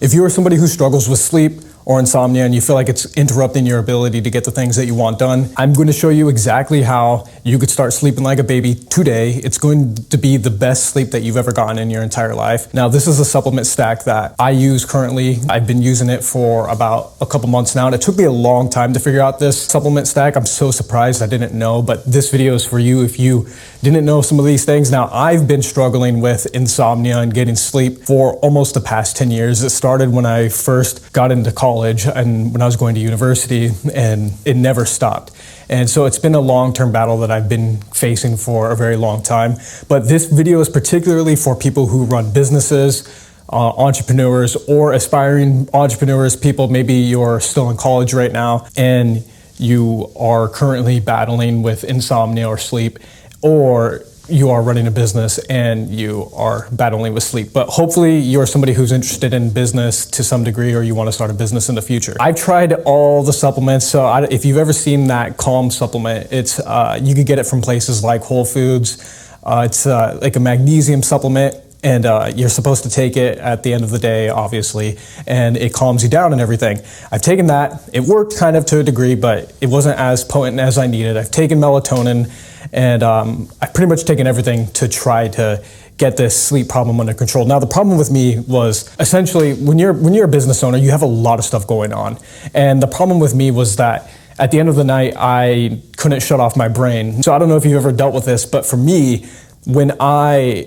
If you are somebody who struggles with sleep or insomnia and you feel like it's interrupting your ability to get the things that you want done, I'm going to show you exactly how you could start sleeping like a baby today. It's going to be the best sleep that you've ever gotten in your entire life. Now, this is a supplement stack that I use currently. I've been using it for about a couple months now, and it took me a long time to figure out this supplement stack. I'm so surprised I didn't know, but this video is for you if you didn't know some of these things. Now, I've been struggling with insomnia and getting sleep for almost the past 10 years. It started when I first got into college and when I was going to university, and it never stopped. And so it's been a long-term battle that I've been facing for a very long time. But this video is particularly for people who run businesses, entrepreneurs, or aspiring entrepreneurs, people, maybe you're still in college right now and you are currently battling with insomnia or sleep, or you are running a business and you are battling with sleep. But hopefully you're somebody who's interested in business to some degree, or you want to start a business in the future. I've tried all the supplements. So if you've ever seen that Calm supplement, it's you can get it from places like Whole Foods. It's like a magnesium supplement, and you're supposed to take it at the end of the day, obviously, and it calms you down and everything. I've taken that. It worked kind of to a degree, but it wasn't as potent as I needed. I've taken melatonin, and I've pretty much taken everything to try to get this sleep problem under control. Now, the problem with me was essentially when you're a business owner, you have a lot of stuff going on. And the problem with me was that at the end of the night, I couldn't shut off my brain. So I don't know if you've ever dealt with this, but for me, when I'm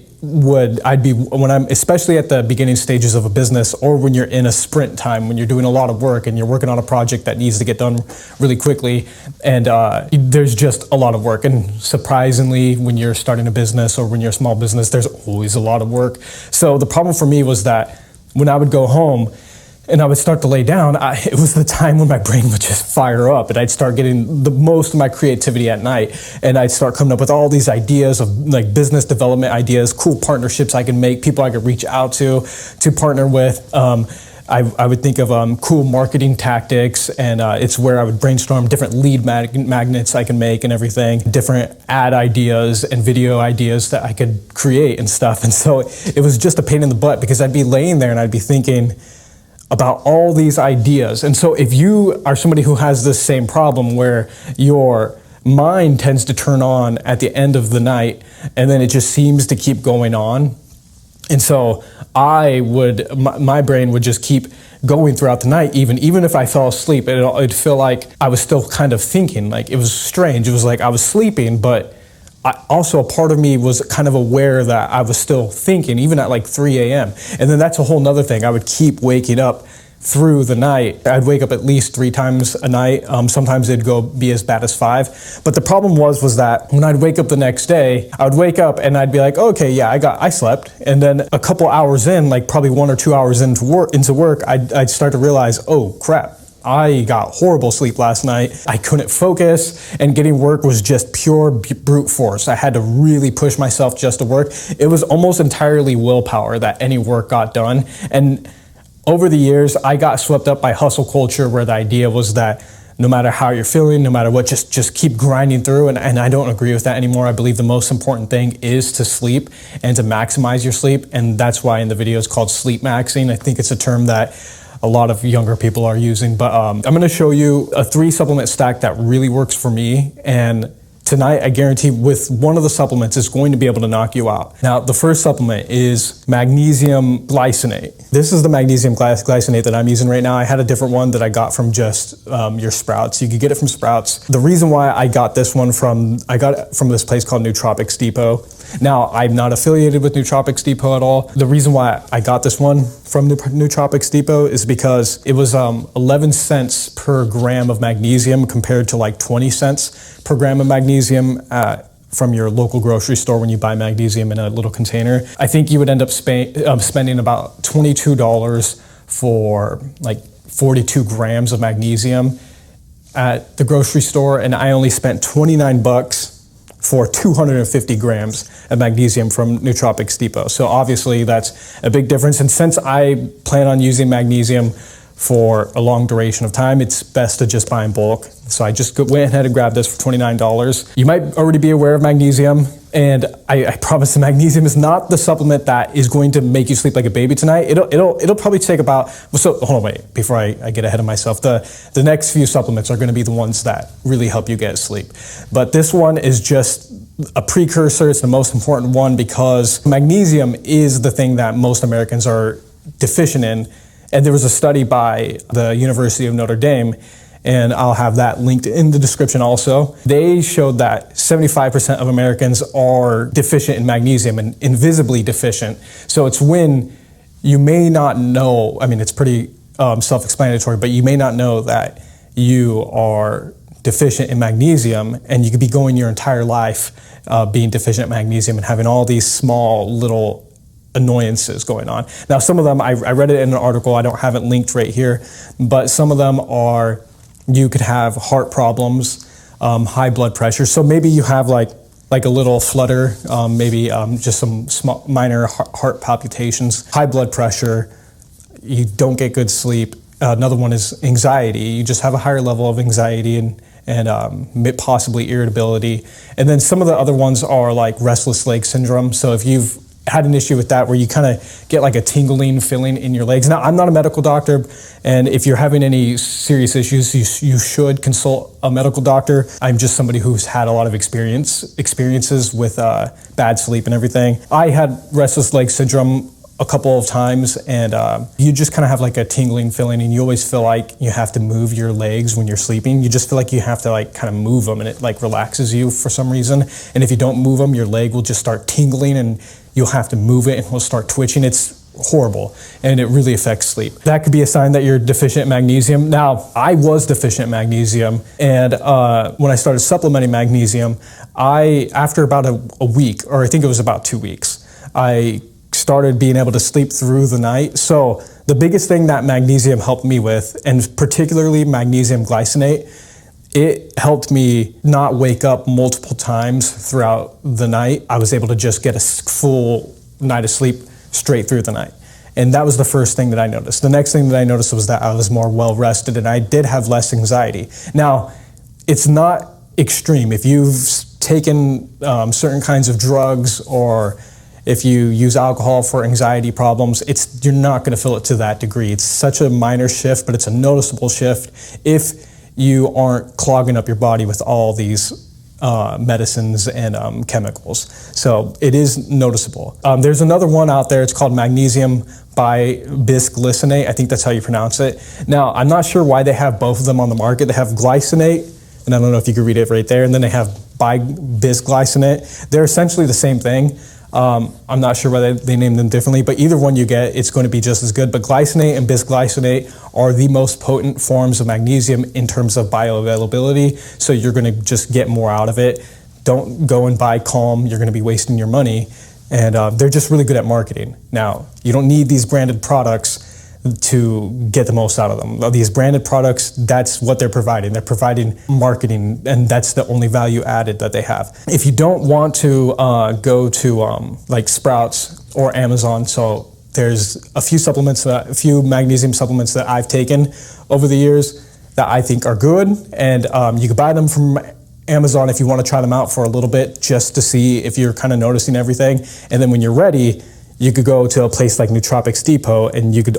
especially at the beginning stages of a business, or when you're in a sprint time, when you're doing a lot of work and you're working on a project that needs to get done really quickly, and there's just a lot of work. And surprisingly, when you're starting a business or when you're a small business, there's always a lot of work. So the problem for me was that when I would go home and I would start to lay down, it was the time when my brain would just fire up, and I'd start getting the most of my creativity at night, and I'd start coming up with all these ideas of like business development ideas, cool partnerships I can make, people I could reach out to partner with. I would think of cool marketing tactics, and it's where I would brainstorm different lead magnets I can make and everything, different ad ideas and video ideas that I could create and stuff. And so it was just a pain in the butt, because I'd be laying there and I'd be thinking about all these ideas. And so if you are somebody who has this same problem where your mind tends to turn on at the end of the night and then it just seems to keep going on, and so my brain would just keep going throughout the night, even if I fell asleep, it'd feel like I was still kind of thinking. Like, it was strange. It was like I was sleeping, but also a part of me was kind of aware that I was still thinking, even at like 3 a.m. And then that's a whole nother thing. I would keep waking up through the night. I'd wake up at least 3 times a night. Sometimes it'd be as bad as 5. But the problem was that when I'd wake up the next day, I would wake up and I'd be like, okay, yeah, I slept. And then a couple hours in, like probably 1 or 2 hours into work, I'd start to realize, oh crap, I got horrible sleep last night. I couldn't focus, and getting work was just pure brute force. I had to really push myself just to work. It was almost entirely willpower that any work got done. And over the years, I got swept up by hustle culture, where the idea was that no matter how you're feeling, no matter what, just keep grinding through. And I don't agree with that anymore. I believe the most important thing is to sleep and to maximize your sleep. And that's why in the video it's called sleepmaxxing. I think it's a term that a lot of younger people are using. But I'm going to show you a 3 supplement stack that really works for me. And tonight, I guarantee with one of the supplements, it's going to be able to knock you out. Now, the first supplement is magnesium glycinate. This is the magnesium glycinate that I'm using right now. I had a different one that I got from just your Sprouts. You could get it from Sprouts. The reason why I got this one I got it from this place called Nootropics Depot. Now, I'm not affiliated with Nootropics Depot at all. The reason why I got this one from Nootropics Depot is because it was 11 cents per gram of magnesium compared to like 20 cents per gram of magnesium from your local grocery store when you buy magnesium in a little container. I think you would end up spending about $22 for like 42 grams of magnesium at the grocery store, and I only spent 29 bucks for 250 grams of magnesium from Nootropics Depot. So obviously that's a big difference. And since I plan on using magnesium for a long duration of time, it's best to just buy in bulk. So I just went ahead and grabbed this for $29. You might already be aware of magnesium, and I promise the magnesium is not the supplement that is going to make you sleep like a baby tonight. It'll probably take about, so hold on, wait, before I get ahead of myself. The next few supplements are gonna be the ones that really help you get sleep. But this one is just a precursor. It's the most important one because magnesium is the thing that most Americans are deficient in. And there was a study by the University of Notre Dame, and I'll have that linked in the description also. They showed that 75% of Americans are deficient in magnesium and invisibly deficient. So it's when you may not know, I mean, it's pretty self-explanatory, but you may not know that you are deficient in magnesium, and you could be going your entire life being deficient in magnesium and having all these small little annoyances going on. Now, some of them, I read it in an article, I don't have it linked right here, but some of them are, you could have heart problems, high blood pressure. So maybe you have like a little flutter, maybe just some small, minor heart palpitations, high blood pressure, you don't get good sleep. Another one is anxiety. You just have a higher level of anxiety and possibly irritability. And then some of the other ones are like restless leg syndrome. So if you've had an issue with that where you kind of get like a tingling feeling in your legs. Now, I'm not a medical doctor, and if you're having any serious issues, you should consult a medical doctor. I'm just somebody who's had a lot of experiences with bad sleep and everything. I had restless leg syndrome a couple of times, and you just kind of have like a tingling feeling, and you always feel like you have to move your legs when you're sleeping. You just feel like you have to like kind of move them, and it like relaxes you for some reason. And if you don't move them, your leg will just start tingling, and you'll have to move it and it will start twitching. It's horrible, and it really affects sleep. That could be a sign that you're deficient in magnesium. Now, I was deficient in magnesium, and when I started supplementing magnesium, after about a week, or I think it was about 2 weeks, I started being able to sleep through the night. So the biggest thing that magnesium helped me with, and particularly magnesium glycinate, it helped me not wake up multiple times throughout the night. I was able to just get a full night of sleep straight through the night. And that was the first thing that I noticed. The next thing that I noticed was that I was more well rested, and I did have less anxiety. Now, it's not extreme. If you've taken certain kinds of drugs, or if you use alcohol for anxiety problems, you're not gonna feel it to that degree. It's such a minor shift, but it's a noticeable shift if you aren't clogging up your body with all these medicines and chemicals. So it is noticeable. There's another one out there, it's called magnesium bisglycinate. I think that's how you pronounce it. Now, I'm not sure why they have both of them on the market. They have glycinate, and I don't know if you can read it right there, and then they have bisglycinate. They're essentially the same thing. I'm not sure why they name them differently, but either one you get, it's going to be just as good. But glycinate and bisglycinate are the most potent forms of magnesium in terms of bioavailability, so you're going to just get more out of it. Don't go and buy Calm, you're going to be wasting your money. And they're just really good at marketing. Now, you don't need these branded products to get the most out of them. These branded products, that's what they're providing. They're providing marketing, and that's the only value added that they have. If you don't want to go to like Sprouts or Amazon, so there's a few magnesium supplements that I've taken over the years that I think are good, and you can buy them from Amazon if you want to try them out for a little bit, just to see if you're kind of noticing everything. And then when you're ready, you could go to a place like Nootropics Depot, and you could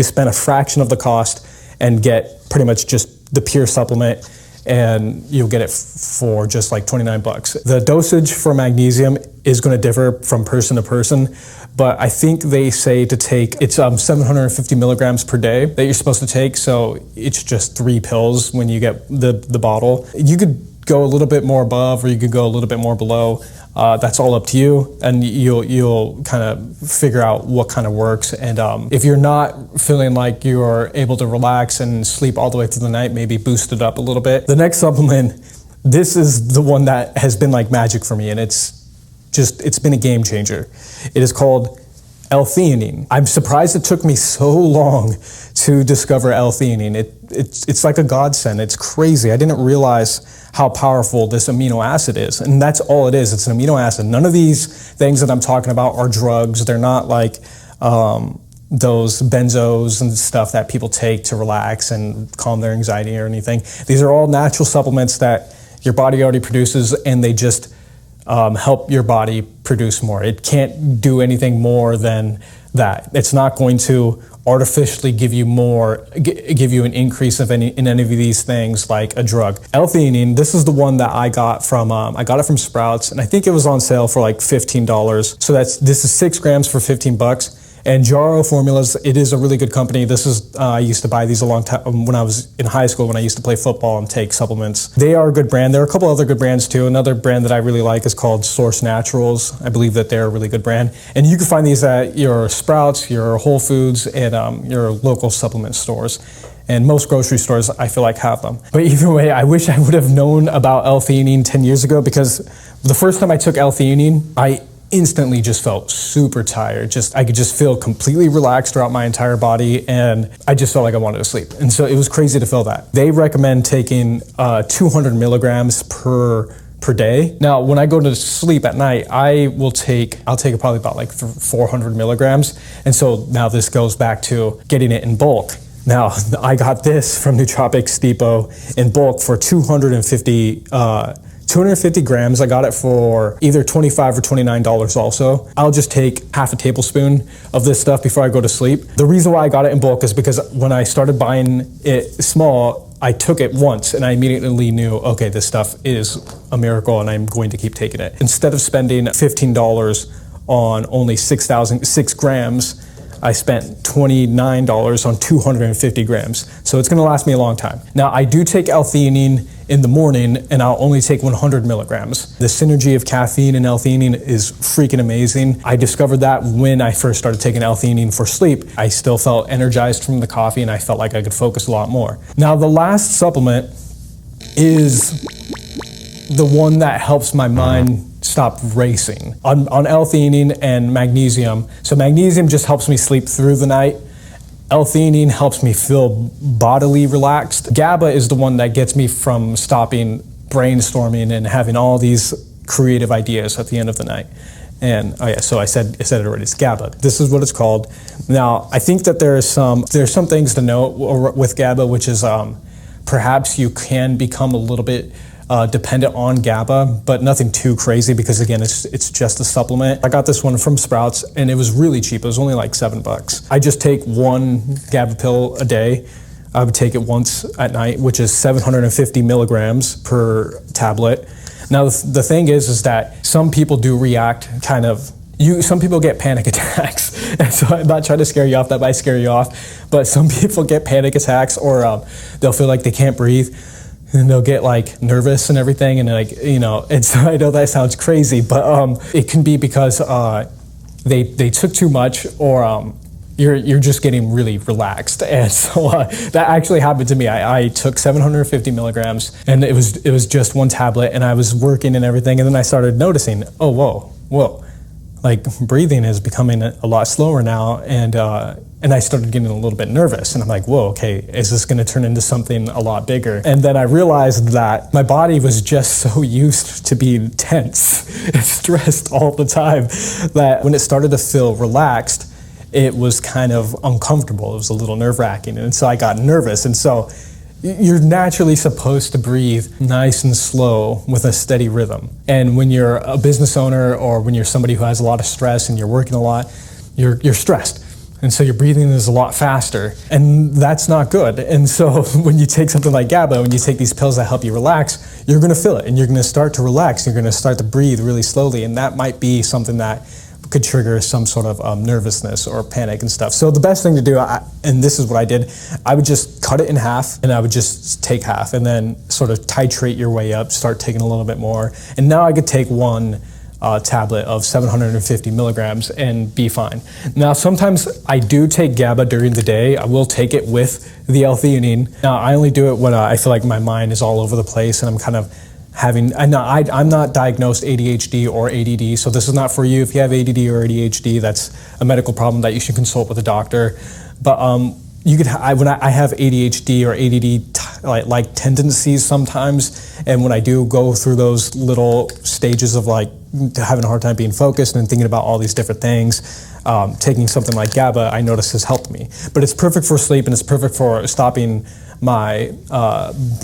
spend a fraction of the cost and get pretty much just the pure supplement, and you'll get it for just like 29 bucks. The dosage for magnesium is going to differ from person to person, but I think they say to take, it's 750 milligrams per day that you're supposed to take, so it's just 3 pills when you get the bottle. You could go a little bit more above, or you could go a little bit more below. That's all up to you, and you'll kind of figure out what kind of works. And if you're not feeling like you're able to relax and sleep all the way through the night, maybe boost it up a little bit. The next supplement, this is the one that has been like magic for me, and it's been a game changer. It is called L-theanine. I'm surprised it took me so long to discover L-theanine. It's like a godsend. It's crazy. I didn't realize how powerful this amino acid is, and that's all it is. It's an amino acid. None of these things that I'm talking about are drugs. They're not like those benzos and stuff that people take to relax and calm their anxiety or anything. These are all natural supplements that your body already produces, and they just help your body produce more. It can't do anything more than that. It's not going to artificially give you more, give you an increase of in any of these things like a drug. L-theanine, this is the one that I got from Sprouts, and I think it was on sale for like $15. So this is 6 grams for $15. And Jarrow Formulas, it is a really good company. This is, I used to buy these a long time when I was in high school, when I used to play football and take supplements. They are a good brand. There are a couple other good brands too. Another brand that I really like is called Source Naturals. I believe that they're a really good brand. And you can find these at your Sprouts, your Whole Foods, and your local supplement stores. And most grocery stores, I feel like, have them. But either way, I wish I would have known about L-theanine 10 years ago, because the first time I took L-theanine, I instantly just felt super tired. I could just feel completely relaxed throughout my entire body, and I just felt like I wanted to sleep. And so it was crazy to feel that. They recommend taking 200 milligrams per day. Now, when I go to sleep at night, I'll take probably about like 400 milligrams. And so now this goes back to getting it in bulk. Now, I got this from Nootropics Depot in bulk for 250 grams. I got it for either $25 or $29 also. I'll just take half a tablespoon of this stuff before I go to sleep. The reason why I got it in bulk is because when I started buying it small, I took it once and I immediately knew, okay, this stuff is a miracle and I'm going to keep taking it. Instead of spending $15 on only 6 grams, I spent $29 on 250 grams. So it's gonna last me a long time. Now, I do take L-theanine in the morning, and I'll only take 100 milligrams. The synergy of caffeine and L-theanine is freaking amazing. I discovered that when I first started taking L-theanine for sleep. I still felt energized from the coffee, and I felt like I could focus a lot more. Now, the last supplement is the one that helps my mind stop racing. On L-theanine and magnesium. So magnesium just helps me sleep through the night. L-theanine helps me feel bodily relaxed. GABA is the one that gets me from stopping brainstorming and having all these creative ideas at the end of the night. And oh yeah, so I said it already, it's GABA. This is what it's called. Now, I think that there's some things to note with GABA, which is perhaps you can become a little bit dependent on GABA, but nothing too crazy, because again, it's just a supplement. I got this one from Sprouts and it was really cheap. It was only like $7. I just take one GABA pill a day. I would take it once at night, which is 750 milligrams per tablet. Now, the thing is that some people do react some people get panic attacks. And so I'm not trying to scare you off, that might scare you off, but some people get panic attacks, or they'll feel like they can't breathe. And they'll get like nervous and everything, and like, I know that sounds crazy, but it can be because they took too much, or you're just getting really relaxed. And so that actually happened to me. I took 750 milligrams, and it was just one tablet, and I was working and everything, and then I started noticing, oh whoa, like breathing is becoming a lot slower now, and I started getting a little bit nervous, and I'm like, whoa, okay, is this gonna turn into something a lot bigger? And then I realized that my body was just so used to being tense and stressed all the time that when it started to feel relaxed, it was kind of uncomfortable. It was a little nerve-wracking, and so I got nervous. And so you're naturally supposed to breathe nice and slow with a steady rhythm. And when you're a business owner, or when you're somebody who has a lot of stress and you're working a lot, you're stressed. And so your breathing is a lot faster, and that's not good. And so when you take something like GABA, when you take these pills that help you relax, you're gonna feel it, and you're gonna start to relax. You're gonna start to breathe really slowly, and that might be something that could trigger some sort of nervousness or panic and stuff. So the best thing to do, and this is what I did, I would just cut it in half, and I would just take half, and then sort of titrate your way up, start taking a little bit more. And now I could take one tablet of 750 milligrams and be fine. Now, sometimes I do take GABA during the day. I will take it with the L-theanine. Now, I only do it when I feel like my mind is all over the place, and I'm kind of I'm not diagnosed ADHD or ADD, so this is not for you. If you have ADD or ADHD, that's a medical problem that you should consult with a doctor. But when I have ADHD or ADD like tendencies sometimes, and when I do go through those little stages of like having a hard time being focused and thinking about all these different things, taking something like GABA, I noticed has helped me. But it's perfect for sleep, and it's perfect for stopping my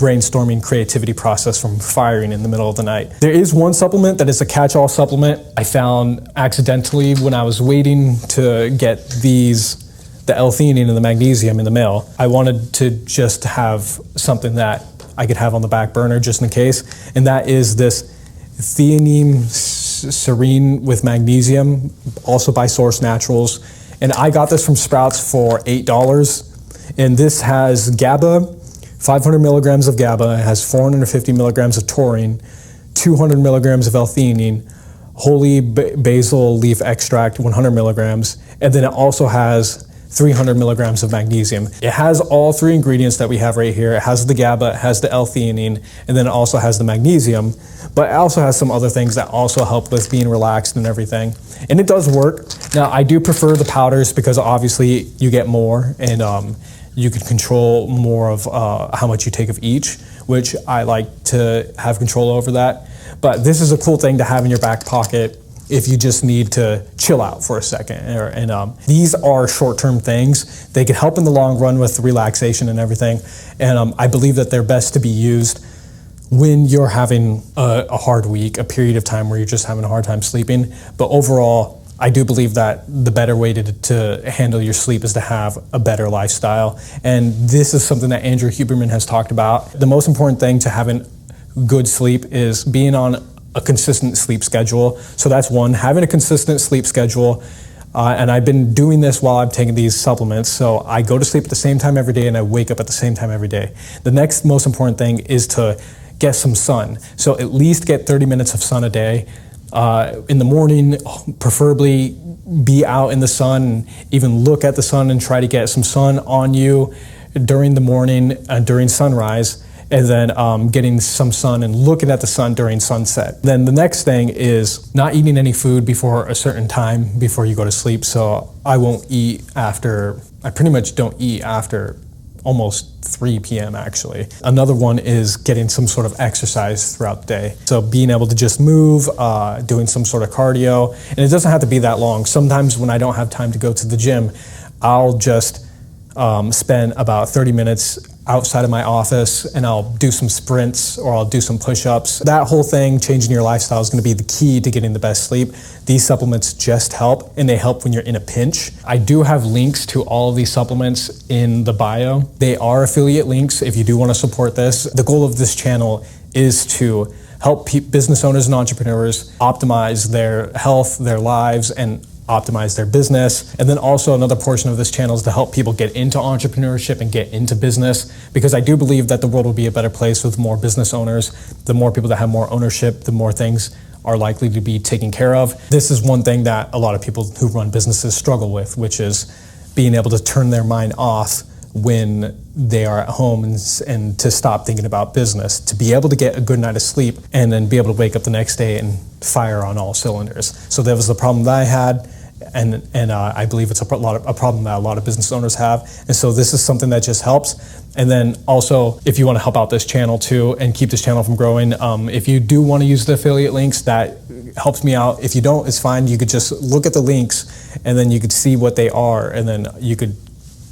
brainstorming creativity process from firing in the middle of the night. There is one supplement that is a catch-all supplement I found accidentally when I was waiting to get the L-theanine and the magnesium in the mail. I wanted to just have something that I could have on the back burner just in case, and that is this theanine serene with magnesium, also by Source Naturals. And I got this from Sprouts for $8. And this has GABA, 500 milligrams of GABA, it has 450 milligrams of taurine, 200 milligrams of L-theanine, holy basil leaf extract, 100 milligrams, and then it also has 300 milligrams of magnesium. It has all three ingredients that we have right here. It has the GABA, it has the L-theanine, and then it also has the magnesium, but it also has some other things that also help with being relaxed and everything. And it does work. Now, I do prefer the powders because obviously you get more, and you can control more of how much you take of each, which I like to have control over that. But this is a cool thing to have in your back pocket if you just need to chill out for a second. And these are short-term things. They can help in the long run with relaxation and everything. And I believe that they're best to be used when you're having a hard week, a period of time where you're just having a hard time sleeping. But overall, I do believe that the better way to handle your sleep is to have a better lifestyle. And this is something that Andrew Huberman has talked about. The most important thing to having good sleep is being on a consistent sleep schedule. So that's one, having a consistent sleep schedule. And I've been doing this while I'm taking these supplements. So I go to sleep at the same time every day and I wake up at the same time every day. The next most important thing is to get some sun. So at least get 30 minutes of sun a day. In the morning, preferably be out in the sun, and even look at the sun and try to get some sun on you during the morning, during sunrise, and then getting some sun and looking at the sun during sunset. Then the next thing is not eating any food before a certain time before you go to sleep. So I pretty much don't eat after almost 3 p.m. actually. Another one is getting some sort of exercise throughout the day. So being able to just move, doing some sort of cardio, and it doesn't have to be that long. Sometimes when I don't have time to go to the gym, I'll just spend about 30 minutes outside of my office and I'll do some sprints or I'll do some push-ups. That whole thing, changing your lifestyle, is going to be the key to getting the best sleep. These supplements just help, and they help when you're in a pinch. I do have links to all of these supplements in the bio. They are affiliate links if you do want to support this. The goal of this channel is to help business owners and entrepreneurs optimize their health, their lives, and optimize their business. And then also another portion of this channel is to help people get into entrepreneurship and get into business, because I do believe that the world will be a better place with more business owners. The more people that have more ownership, the more things are likely to be taken care of. This is one thing that a lot of people who run businesses struggle with, which is being able to turn their mind off when they are at home and to stop thinking about business, to be able to get a good night of sleep and then be able to wake up the next day and fire on all cylinders. So that was the problem that I had. And I believe it's a problem that a lot of business owners have. And so this is something that just helps. And then also, if you want to help out this channel too and keep this channel from growing, if you do want to use the affiliate links, that helps me out. If you don't, it's fine. You could just look at the links and then you could see what they are, and then you could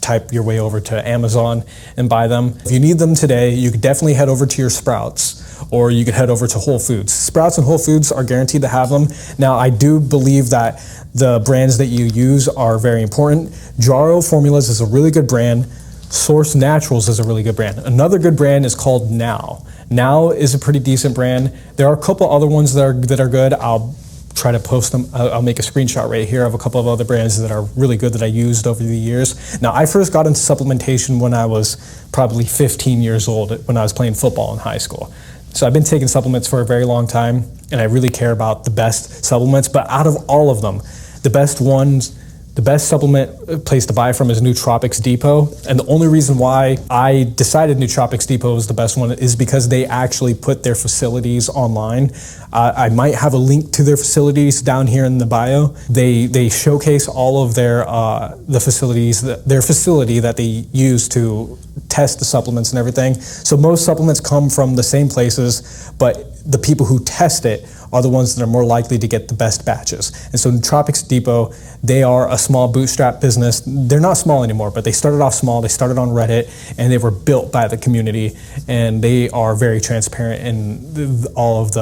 type your way over to Amazon and buy them. If you need them today, you could definitely head over to your Sprouts, or you could head over to Whole Foods. Sprouts and Whole Foods are guaranteed to have them. Now, I do believe that the brands that you use are very important. Jarrow Formulas is a really good brand. Source Naturals is a really good brand. Another good brand is called Now. Now is a pretty decent brand. There are a couple other ones that are good. I'll try to post them. I'll make a screenshot right here of a couple of other brands that are really good that I used over the years. Now, I first got into supplementation when I was probably 15 years old, when I was playing football in high school. So I've been taking supplements for a very long time, and I really care about the best supplements. But out of all of them, the best supplement place to buy from is Nootropics Depot. And the only reason why I decided Nootropics Depot was the best one is because they actually put their facilities online. I might have a link to their facilities down here in the bio. They showcase all of their facility that they use to test the supplements and everything. So most supplements come from the same places, but the people who test it are the ones that are more likely to get the best batches. And so Nootropics Depot, they are a small bootstrap business. They're not small anymore, but they started off small. They started on Reddit, and they were built by the community, and they are very transparent in all of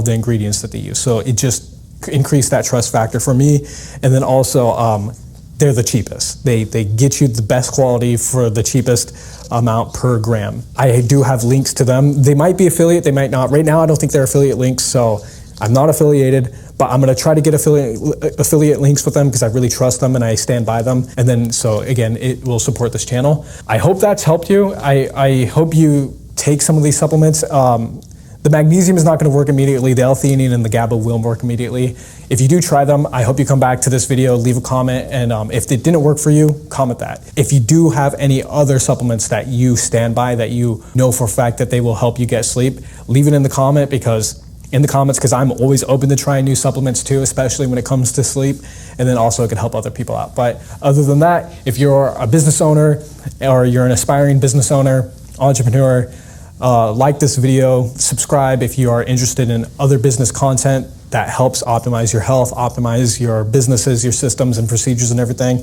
the ingredients that they use. So it just increased that trust factor for me. And then also, they're the cheapest. They get you the best quality for the cheapest amount per gram. I do have links to them. They might be affiliate, they might not. Right now, I don't think they're affiliate links, so I'm not affiliated, but I'm gonna try to get affiliate links with them because I really trust them and I stand by them. And then, so again, it will support this channel. I hope that's helped you. I hope you take some of these supplements. The magnesium is not going to work immediately. The L-theanine and the GABA will work immediately. If you do try them, I hope you come back to this video, leave a comment, and if it didn't work for you, comment that. If you do have any other supplements that you stand by, that you know for a fact that they will help you get sleep, leave it in the comments because I'm always open to trying new supplements too, especially when it comes to sleep, and then also it can help other people out. But other than that, if you're a business owner or you're an aspiring business owner, entrepreneur, like this video, subscribe if you are interested in other business content that helps optimize your health, optimize your businesses, your systems and procedures and everything.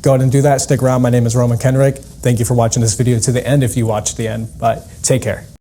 Go ahead and do that. Stick around. My name is Roman Kenrick. Thank you for watching this video to the end if you watched the end, but take care.